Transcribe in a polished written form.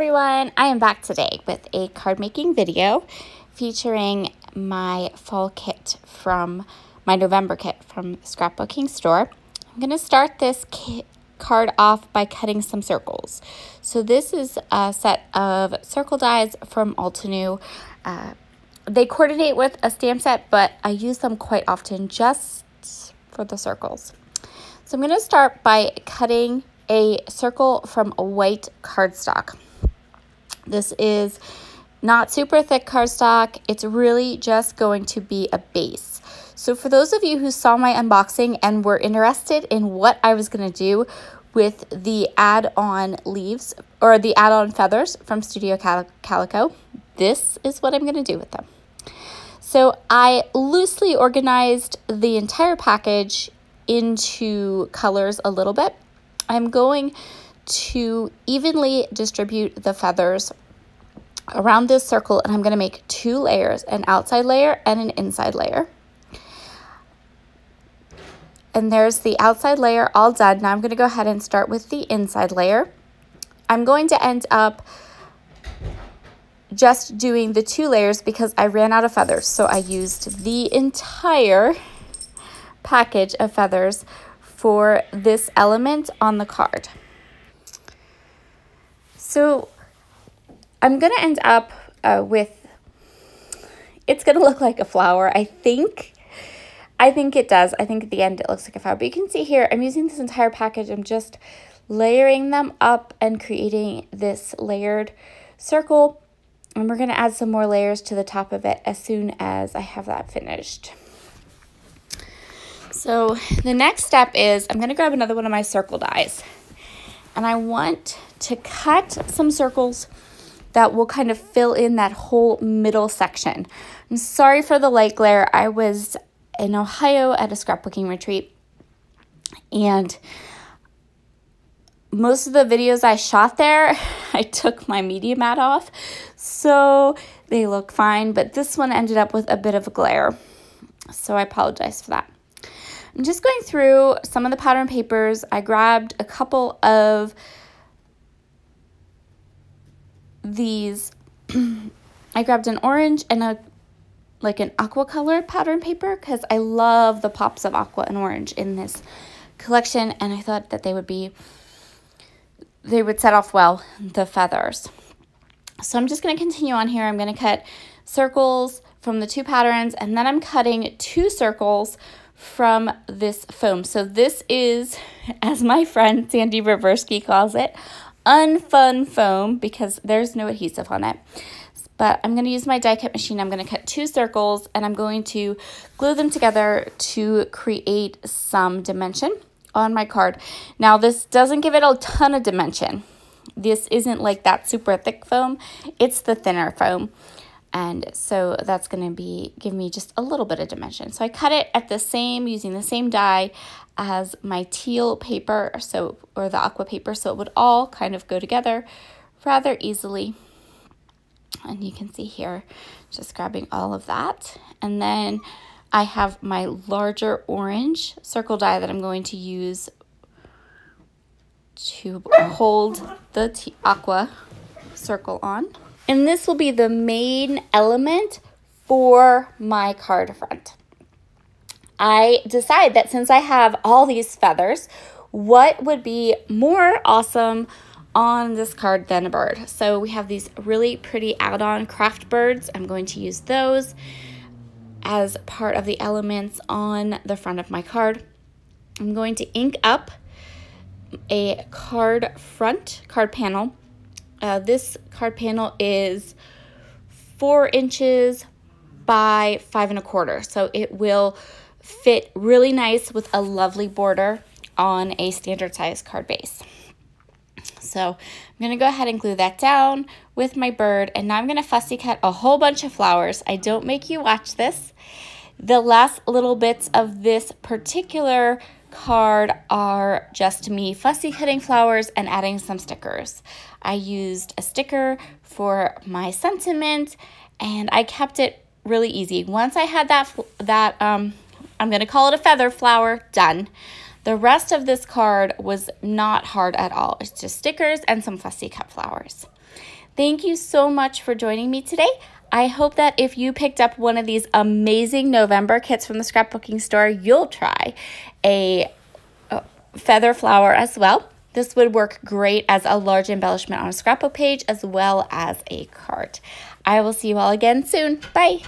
everyone, I am back today with a card making video featuring my fall kit from my November kit from Scrapbooking store. I'm going to start this card off by cutting some circles. So this is a set of circle dies from Altenew. They coordinate with a stamp set, but I use them quite often just for the circles. So I'm going to start by cutting a circle from a white cardstock. This is not super thick cardstock. It's really just going to be a base. So for those of you who saw my unboxing and were interested in what I was going to do with the add-on leaves or the add-on feathers from Studio Calico, this is what I'm going to do with them. So I loosely organized the entire package into colors a little bit. I'm going to evenly distribute the feathers around this circle, and I'm going to make two layers, an outside layer and an inside layer. And there's the outside layer all done. Now I'm going to go ahead and start with the inside layer. I'm going to end up just doing the two layers because I ran out of feathers. So I used the entire package of feathers for this element on the card. So I'm going to end up with, it's going to look like a flower, I think it does. I think at the end it looks like a flower. But you can see here, I'm using this entire package. I'm just layering them up and creating this layered circle. And we're going to add some more layers to the top of it as soon as I have that finished. So the next step is I'm going to grab another one of my circle dies. And I want to cut some circles that will kind of fill in that whole middle section. I'm sorry for the light glare. I was in Ohio at a scrapbooking retreat, and most of the videos I shot there, I took my media mat off, so they look fine, but this one ended up with a bit of a glare, so I apologize for that. I'm just going through some of the pattern papers. I grabbed a couple of these. I grabbed an orange and an aqua color pattern paper because I love the pops of aqua and orange in this collection, and I thought that they would set off well the feathers. So I'm just going to continue on here. I'm going to cut circles from the two patterns, and then I'm cutting two circles from this foam. So this is, as my friend Sandy Reversky calls it, unfun foam because there's no adhesive on it. But I'm going to use my die cut machine. I'm going to cut two circles and I'm going to glue them together to create some dimension on my card. Now this doesn't give it a ton of dimension. This isn't like that super thick foam. It's the thinner foam. And so that's going to give me just a little bit of dimension. So I cut it at using the same die as my teal paper, or the aqua paper, so it would all kind of go together rather easily. And you can see here, just grabbing all of that. And then I have my larger orange circle die that I'm going to use to hold the aqua circle on. And this will be the main element for my card front. I decide that since I have all these feathers, what would be more awesome on this card than a bird? So we have these really pretty add-on craft birds. I'm going to use those as part of the elements on the front of my card. I'm going to ink up a card panel. This card panel is 4 inches by 5 1/4, so it will fit really nice with a lovely border on a standard size card base. So I'm going to go ahead and glue that down with my bird, and now I'm going to fussy cut a whole bunch of flowers. I don't make you watch this. The last little bits of this particular card are just me fussy cutting flowers and adding some stickers. I used a sticker for my sentiment, and I kept it really easy. Once I had that I'm going to call it a feather flower, done. The rest of this card was not hard at all. It's just stickers and some fussy cut flowers. Thank you so much for joining me today. I hope that if you picked up one of these amazing November kits from the scrapbooking store, you'll try a feather flower as well. This would work great as a large embellishment on a scrapbook page as well as a card. I will see you all again soon. Bye.